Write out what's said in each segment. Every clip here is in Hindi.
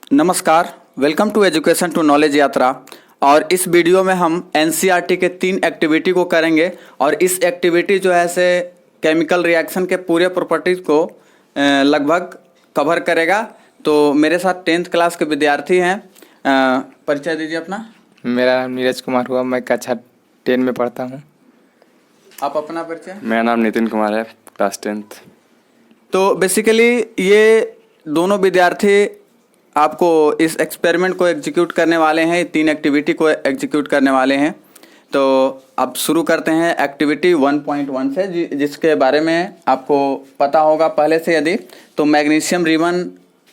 नमस्कार, welcome to education to knowledge Yatra. और इस वीडियो में हम एनसीईआरटी के 3 एक्टिविटी को करेंगे और इस एक्टिविटी जो है से केमिकल रिएक्शन के पूरे प्रॉपर्टीज़ को लगभग कवर करेगा। तो मेरे साथ 10th क्लास के विद्यार्थी हैं। परिचय दीजिए अपना। मेरा नाम नीरज कुमार हुआ, मैं कक्षा 10 में पढ़ता हूँ। आप अपना परिचय। मेरा नाम नितिन कुमार है, क्लास 10th। तो बेसिकली ये दोनों विद्यार्थी आपको इस एक्सपेरिमेंट को एग्जीक्यूट करने वाले हैं, 3 एक्टिविटी को एग्जीक्यूट करने वाले हैं। तो अब शुरू करते हैं एक्टिविटी 1.1 से, जिसके बारे में आपको पता होगा पहले से। यदि तो मैग्नीशियम रिबन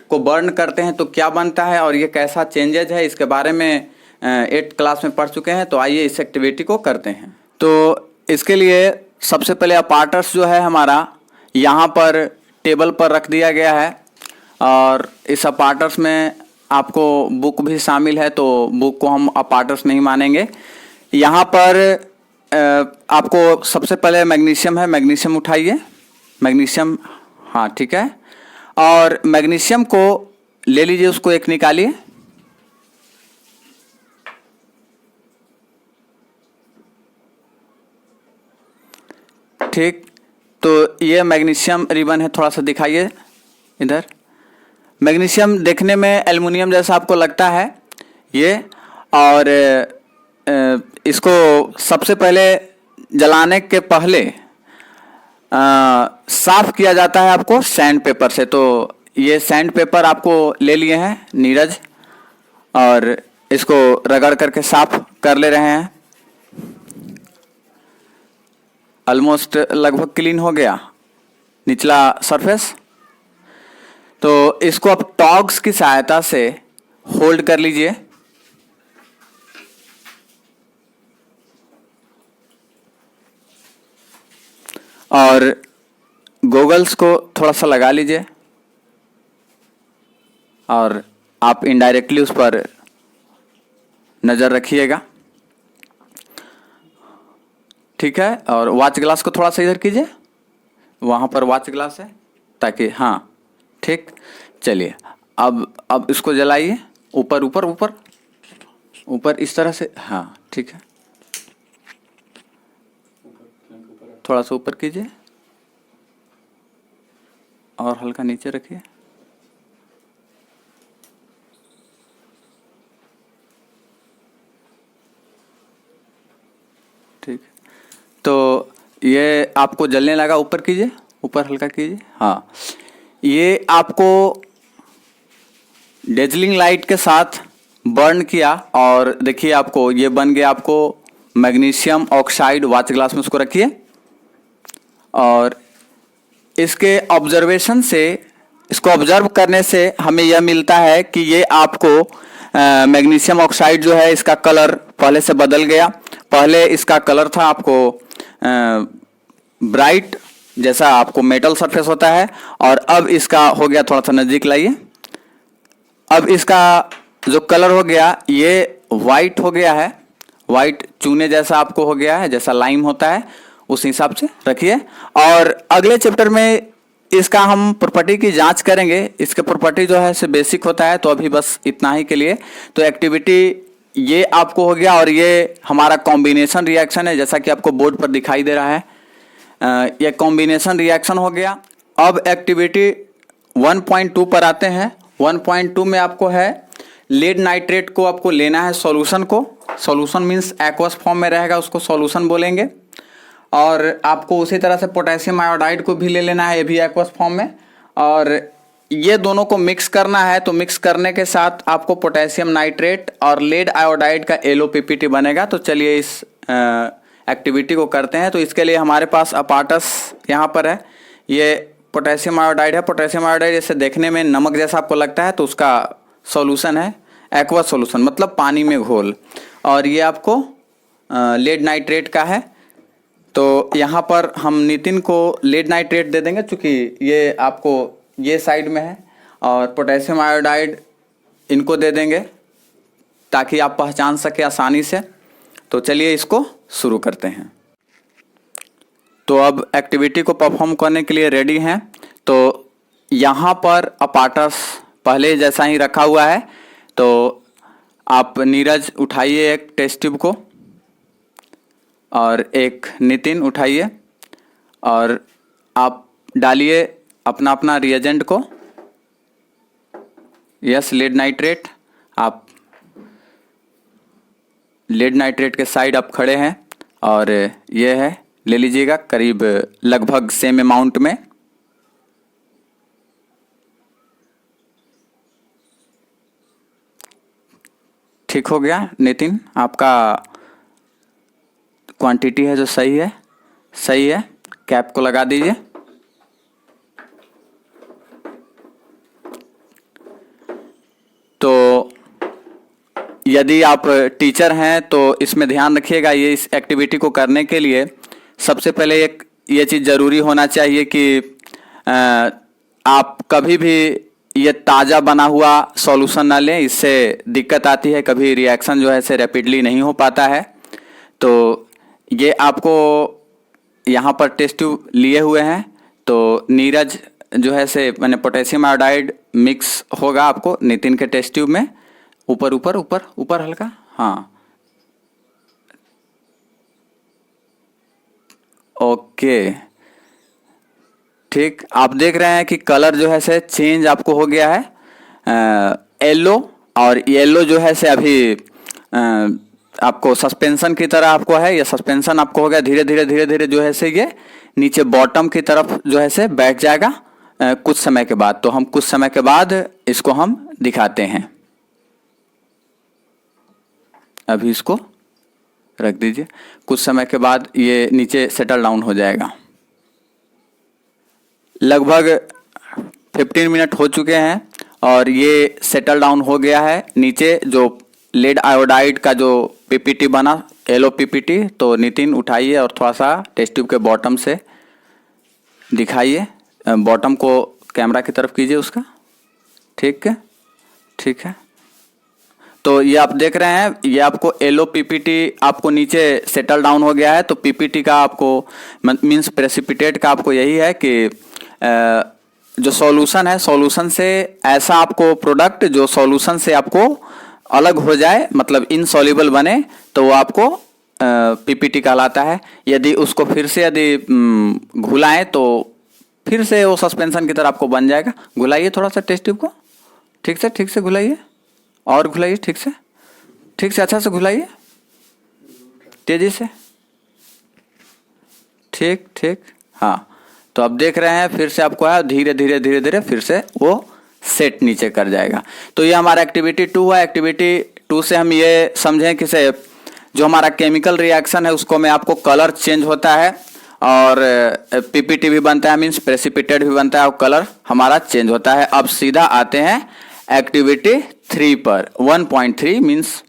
को बर्न करते हैं तो क्या बनता है और ये कैसा चेंजेज है, इसके बारे में 8th क्लास में पढ़ चुके हैं। तो आइए इस एक्टिविटी को करते हैं। तो इसके लिए सबसे पहले अपार्टस जो है हमारा यहाँ पर टेबल पर रख दिया गया है और इस अपार्टस में आपको बुक भी शामिल है, तो बुक को हम अपार्टस में ही मानेंगे। यहाँ पर आपको सबसे पहले मैग्नीशियम है, मैग्नीशियम उठाइए। मैग्नीशियम, हाँ ठीक है। और मैग्नीशियम को ले लीजिए, उसको एक निकालिए। ठीक, तो ये मैग्नीशियम रिबन है, थोड़ा सा दिखाइए इधर। मैग्नीशियम देखने में एल्युमिनियम जैसा आपको लगता है ये, और इसको सबसे पहले जलाने के पहले साफ किया जाता है आपको सैंड पेपर से। तो ये सैंड पेपर आपको ले लिए हैं नीरज, और इसको रगड़ करके साफ कर ले रहे हैं। ऑलमोस्ट लगभग क्लीन हो गया निचला सरफेस। तो इसको आप टॉग्स की सहायता से होल्ड कर लीजिए। और गोगल्स को थोड़ा सा लगा लीजिए और आप इनडायरेक्टली उस पर नज़र रखिएगा, ठीक है। और वॉच ग्लास को थोड़ा सा इधर कीजिए, वहाँ पर वॉच ग्लास है, ताकि हाँ ठीक। चलिए अब इसको जलाइए, ऊपर ऊपर ऊपर ऊपर इस तरह से, हाँ ठीक है। थोड़ा सा ऊपर कीजिए और हल्का नीचे रखिए। ठीक, तो ये आपको जलने लगा, ऊपर कीजिए, ऊपर हल्का कीजिए। हाँ, ये आपको डेजलिंग लाइट के साथ बर्न किया और देखिए आपको ये बन गया आपको मैग्नीशियम ऑक्साइड। वॉच ग्लास में उसको रखिए और इसके ऑब्जर्वेशन से, इसको ऑब्जर्व करने से हमें यह मिलता है कि ये आपको मैग्नीशियम ऑक्साइड जो है इसका कलर पहले से बदल गया। पहले इसका कलर था आपको ब्राइट जैसा आपको मेटल सरफेस होता है, और अब इसका हो गया, थोड़ा सा नज़दीक लाइए, अब इसका जो कलर हो गया ये वाइट हो गया है। वाइट चूने जैसा आपको हो गया है, जैसा लाइम होता है उस हिसाब से रखिए। और अगले चैप्टर में इसका हम प्रॉपर्टी की जांच करेंगे। इसके प्रॉपर्टी जो है से बेसिक होता है, तो अभी बस इतना ही के लिए। तो एक्टिविटी ये आपको हो गया और ये हमारा कॉम्बिनेशन रिएक्शन है, जैसा कि आपको बोर्ड पर दिखाई दे रहा है। ये कॉम्बिनेशन रिएक्शन हो गया। अब एक्टिविटी 1.2 पर आते हैं। 1.2 में आपको है लेड नाइट्रेट को आपको लेना है सॉल्यूशन को। सॉल्यूशन मीन्स एक्वस फॉर्म में रहेगा, उसको सॉल्यूशन बोलेंगे। और आपको उसी तरह से पोटेशियम आयोडाइड को भी ले लेना है, ये भी एक्वस फॉर्म में। और ये दोनों को मिक्स करना है। तो मिक्स करने के साथ आपको पोटेशियम नाइट्रेट और लेड आयोडाइड का LOPPT बनेगा। तो चलिए इस एक्टिविटी को करते हैं। तो इसके लिए हमारे पास अपार्टस यहाँ पर है, ये पोटेशियम आयोडाइड है। पोटेशियम आयोडाइड जैसे देखने में नमक जैसा आपको लगता है, तो उसका सॉल्यूशन है एक्वस सॉल्यूशन, मतलब पानी में घोल। और ये आपको लेड नाइट्रेट का है। तो यहाँ पर हम नितिन को लेड नाइट्रेट दे देंगे, चूँकि ये आपको ये साइड में है, और पोटेशियम आयोडाइड इनको दे देंगे ताकि आप पहचान सके आसानी से। तो चलिए इसको शुरू करते हैं। तो अब एक्टिविटी को परफॉर्म करने के लिए रेडी हैं। तो यहाँ पर अपार्टस पहले जैसा ही रखा हुआ है। तो आप नीरज उठाइए एक टेस्ट ट्यूब को, और एक नितिन उठाइए, और आप डालिए अपना अपना रिएजेंट को। Yes, lead nitrate. आप लेड नाइट्रेट के साइड आप खड़े हैं, और ये है, ले लीजिएगा करीब लगभग सेम अमाउंट में। ठीक हो गया नितिन, आपका क्वांटिटी है जो सही है, सही है। कैप को लगा दीजिए। तो यदि आप टीचर हैं तो इसमें ध्यान रखिएगा, ये इस एक्टिविटी को करने के लिए सबसे पहले एक ये चीज़ ज़रूरी होना चाहिए कि आप कभी भी ये ताज़ा बना हुआ सॉल्यूशन ना लें, इससे दिक्कत आती है, कभी रिएक्शन जो है से रैपिडली नहीं हो पाता है। तो ये आपको यहाँ पर टेस्ट ट्यूब लिए हुए हैं, तो नीरज जो है से मैंने पोटेशियम आयोडाइड मिक्स होगा आपको नितिन के टेस्ट ट्यूब में, ऊपर ऊपर ऊपर ऊपर हल्का, हाँ ओके ठीक। आप देख रहे हैं कि कलर जो है से चेंज आपको हो गया है, येलो, और येलो जो है से अभी आपको सस्पेंशन की तरह आपको है, ये सस्पेंशन आपको हो गया। धीरे धीरे धीरे धीरे जो है से ये नीचे बॉटम की तरफ जो है से बैठ जाएगा कुछ समय के बाद। तो हम कुछ समय के बाद इसको हम दिखाते हैं। अभी इसको रख दीजिए, कुछ समय के बाद ये नीचे सेटल डाउन हो जाएगा। लगभग 15 मिनट हो चुके हैं और ये सेटल डाउन हो गया है। नीचे जो लेड आयोडाइड का जो पीपीटी बना, येलो पीपीटी, तो नितिन उठाइए और थोड़ा सा टेस्ट ट्यूब के बॉटम से दिखाइए, बॉटम को कैमरा की तरफ कीजिए उसका। ठीक है, ठीक है। तो ये आप देख रहे हैं, ये आपको येलो पीपीटी आपको नीचे सेटल डाउन हो गया है। तो पीपीटी का आपको मीन्स प्रेसिपिटेट का आपको यही है कि जो सॉल्यूशन है, सॉल्यूशन से ऐसा आपको प्रोडक्ट जो सॉल्यूशन से आपको अलग हो जाए, मतलब इनसॉल्युबल बने, तो वो आपको पीपीटी कहलाता है। यदि उसको फिर से यदि घुलाएं तो फिर से वो सस्पेंशन की तरह आपको बन जाएगा। घुलाइए थोड़ा सा टेस्ट ट्यूब को, ठीक से घुलाइए, और घुलाइए ठीक से अच्छा से घुलाइए, तेजी से, ठीक, हाँ। तो अब देख रहे हैं फिर से आपको है, धीरे धीरे फिर से वो सेट नीचे कर जाएगा। तो ये हमारा एक्टिविटी 2 है। एक्टिविटी 2 से हम ये समझें कि से जो हमारा केमिकल रिएक्शन है उसको में आपको कलर चेंज होता है और पीपीटी भी बनता है, मीन्स प्रेसिपिटेट भी बनता है और कलर हमारा चेंज होता है। अब सीधा आते हैं एक्टिविटी 3 पर, 1.3 मीन्स,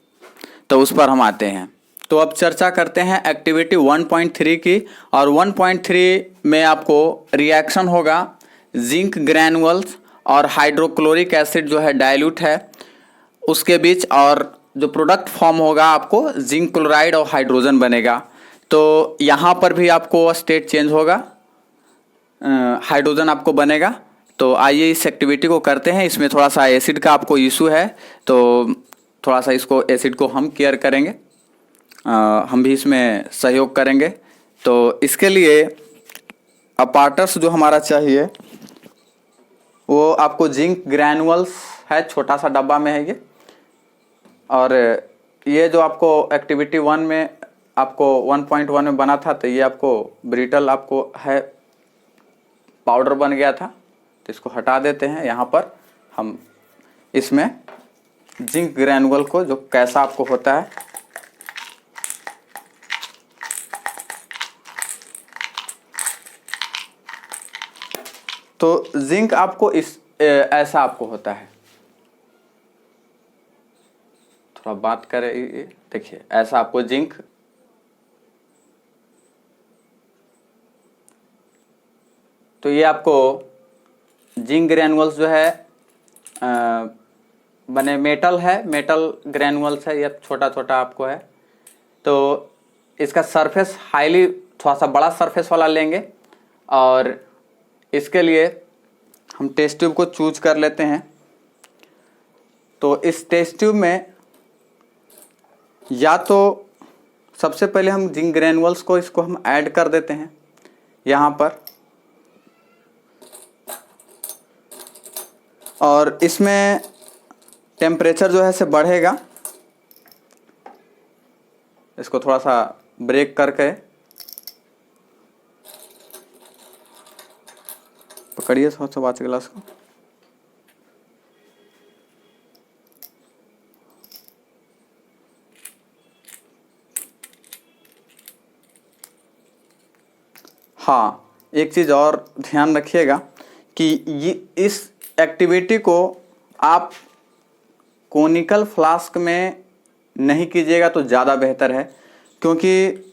तो उस पर हम आते हैं। तो अब चर्चा करते हैं एक्टिविटी 1.3 की। और 1.3 में आपको रिएक्शन होगा जिंक ग्रैनुअल्स और हाइड्रोक्लोरिक एसिड जो है डाइल्यूट है उसके बीच, और जो प्रोडक्ट फॉर्म होगा आपको जिंक क्लोराइड और हाइड्रोजन बनेगा। तो यहाँ पर भी आपको स्टेट चेंज होगा, हाइड्रोजन आपको बनेगा। तो आइए इस एक्टिविटी को करते हैं। इसमें थोड़ा सा एसिड का आपको इशू है, तो थोड़ा सा इसको एसिड को हम केयर करेंगे, हम भी इसमें सहयोग करेंगे। तो इसके लिए अपार्टस जो हमारा चाहिए वो आपको जिंक ग्रैनुअल्स है, छोटा सा डब्बा में है ये। और ये जो आपको एक्टिविटी 1 में आपको 1.1 में बना था, तो ये आपको ब्रिटल आपको है, पाउडर बन गया था। तो इसको हटा देते हैं। यहाँ पर हम इसमें जिंक ग्रैनुअल को जो कैसा आपको होता है, तो जिंक आपको इस ऐसा आपको होता है, थोड़ा बात करें, देखिए ऐसा आपको जिंक, तो ये आपको जिंक ग्रैनुअल्स जो है बने मेटल है, मेटल ग्रैनुअल्स है, ये छोटा छोटा आपको है। तो इसका सरफेस हाईली थोड़ा सा बड़ा सरफेस वाला लेंगे और इसके लिए हम टेस्ट ट्यूब को चूज कर लेते हैं। तो इस टेस्ट ट्यूब में या तो सबसे पहले हम जिंक ग्रेनुअल्स को इसको हम ऐड कर देते हैं यहाँ पर, और इसमें टेम्परेचर जो है से बढ़ेगा। इसको थोड़ा सा ब्रेक करके पकड़िए थोड़ा सा बाच गिलास को। हाँ, एक चीज़ और ध्यान रखिएगा कि ये इस एक्टिविटी को आप कोनिकल फ्लास्क में नहीं कीजिएगा तो ज़्यादा बेहतर है, क्योंकि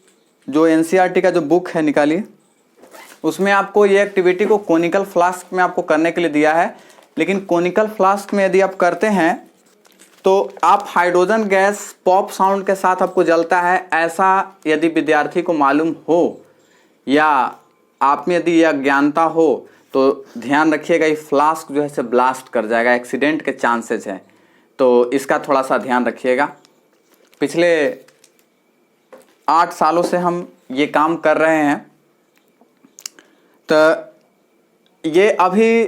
जो एनसीईआरटी का जो बुक है निकालिए, उसमें आपको ये एक्टिविटी को कोनिकल फ्लास्क में आपको करने के लिए दिया है। लेकिन कोनिकल फ्लास्क में यदि आप करते हैं तो आप हाइड्रोजन गैस पॉप साउंड के साथ आपको जलता है, ऐसा यदि विद्यार्थी को मालूम हो या आप में यदि यह अज्ञानता हो तो ध्यान रखिएगा, ये फ्लास्क जो है से ब्लास्ट कर जाएगा, एक्सीडेंट के चांसेस हैं, तो इसका थोड़ा सा ध्यान रखिएगा। पिछले 8 सालों से हम ये काम कर रहे हैं, तो ये अभी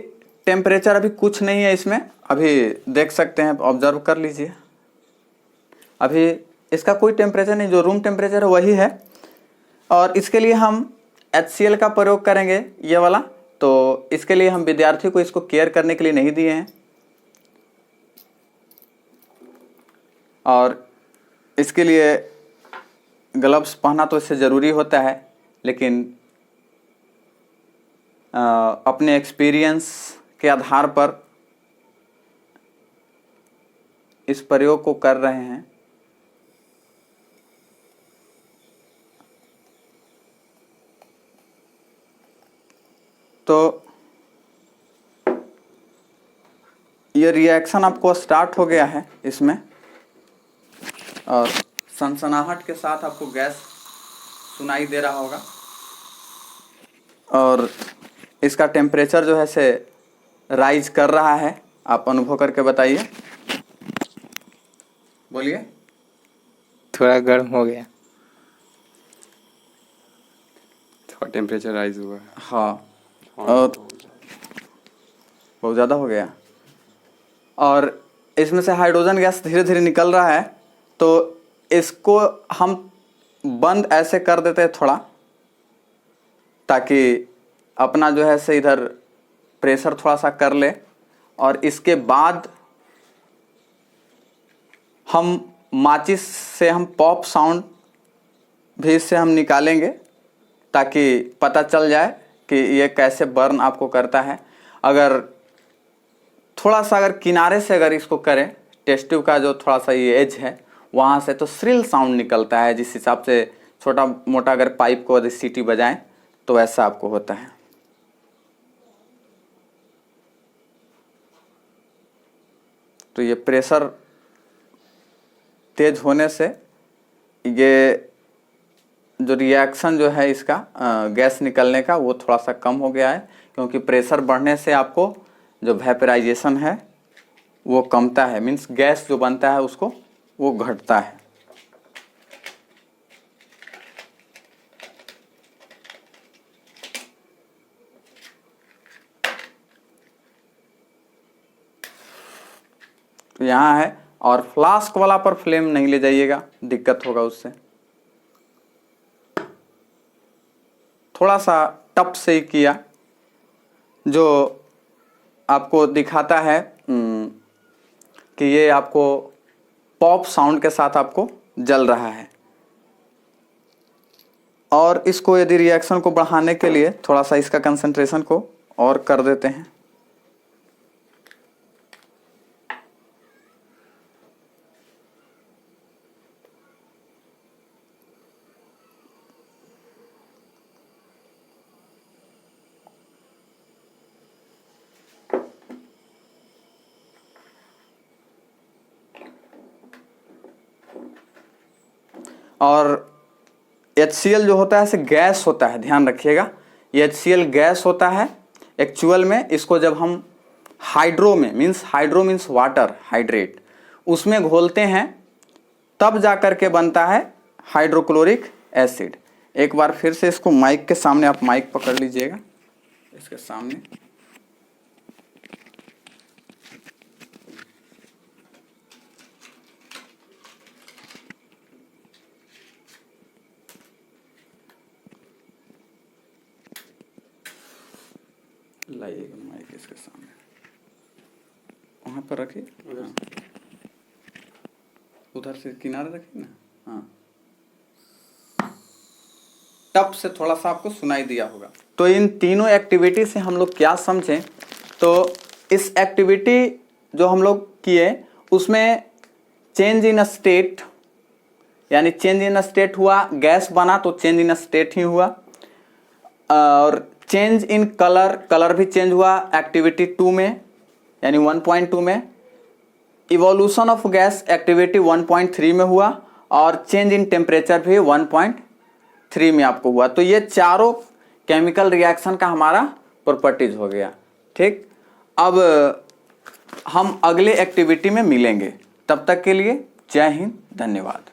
टेम्परेचर अभी कुछ नहीं है इसमें, अभी देख सकते हैं, ऑब्जर्व कर लीजिए, अभी इसका कोई टेम्परेचर नहीं, जो रूम टेम्परेचर है वही है। और इसके लिए हम HCl का प्रयोग करेंगे ये वाला, तो इसके लिए हम विद्यार्थी को इसको केयर करने के लिए नहीं दिए हैं, और इसके लिए ग्लव्स पहनना तो इससे ज़रूरी होता है, लेकिन अपने एक्सपीरियंस के आधार पर इस प्रयोग को कर रहे हैं। तो ये रिएक्शन आपको स्टार्ट हो गया है इसमें, और सनसनाहट के साथ आपको गैस सुनाई दे रहा होगा, और इसका टेम्परेचर जो है से राइज कर रहा है। आप अनुभव करके बताइए, बोलिए। थोड़ा गर्म हो गया। थोड़ा टेम्परेचर राइज हुआ है। हाँ, और बहुत ज़्यादा हो गया, और इसमें से हाइड्रोजन गैस धीरे धीरे निकल रहा है, तो इसको हम बंद ऐसे कर देते हैं थोड़ा, ताकि अपना जो है से इधर प्रेशर थोड़ा सा कर ले, और इसके बाद हम माचिस से हम पॉप साउंड भी इससे हम निकालेंगे, ताकि पता चल जाए कि ये कैसे बर्न आपको करता है। अगर थोड़ा सा अगर किनारे से अगर इसको करें, टेस्ट ट्यूब का जो थोड़ा सा ये एज है वहाँ से, तो श्रिल साउंड निकलता है, जिस हिसाब से छोटा मोटा अगर पाइप को यदि सीटी बजाएं तो ऐसा आपको होता है। तो ये प्रेशर तेज होने से ये जो रिएक्शन जो है इसका गैस निकलने का वो थोड़ा सा कम हो गया है, क्योंकि प्रेशर बढ़ने से आपको जो वेपराइजेशन है वो कमता है, मीन्स गैस जो बनता है उसको वो घटता है। तो यहाँ है, और फ्लास्क वाला पर फ्लेम नहीं ले जाइएगा, दिक्कत होगा उससे। थोड़ा सा टप से ही किया, जो आपको दिखाता है कि ये आपको पॉप साउंड के साथ आपको जल रहा है। और इसको यदि रिएक्शन को बढ़ाने के लिए थोड़ा सा इसका कंसंट्रेशन को और कर देते हैं। और HCl जो होता है ऐसे गैस होता है, ध्यान रखिएगा, ये HCl गैस होता है। एक्चुअल में इसको जब हम हाइड्रो में, means hydro means water, hydrate, उसमें घोलते हैं, तब जा कर के बनता है हाइड्रोक्लोरिक एसिड। एक बार फिर से इसको माइक के सामने, आप माइक पकड़ लीजिएगा इसके सामने। लाइएगा माइक इसके सामने, वहां पर रखिए, हाँ। उधर से किनारे रखिए ना, हाँ। टप से थोड़ा सा आपको सुनाई दिया होगा। तो इन तीनों एक्टिविटी से हम लोग क्या समझें, तो इस एक्टिविटी जो हम लोग किए उसमें चेंज इन स्टेट, यानी चेंज इन स्टेट हुआ, गैस बना तो चेंज इन स्टेट ही हुआ, और चेंज इन कलर, कलर भी चेंज हुआ एक्टिविटी 2 में यानी 1.2 में। इवोल्यूशन ऑफ गैस एक्टिविटी 1.3 में हुआ, और चेंज इन टेम्परेचर भी 1.3 में आपको हुआ। तो ये चारों केमिकल रिएक्शन का हमारा प्रॉपर्टीज हो गया। ठीक, अब हम अगले एक्टिविटी में मिलेंगे, तब तक के लिए जय हिंद, धन्यवाद।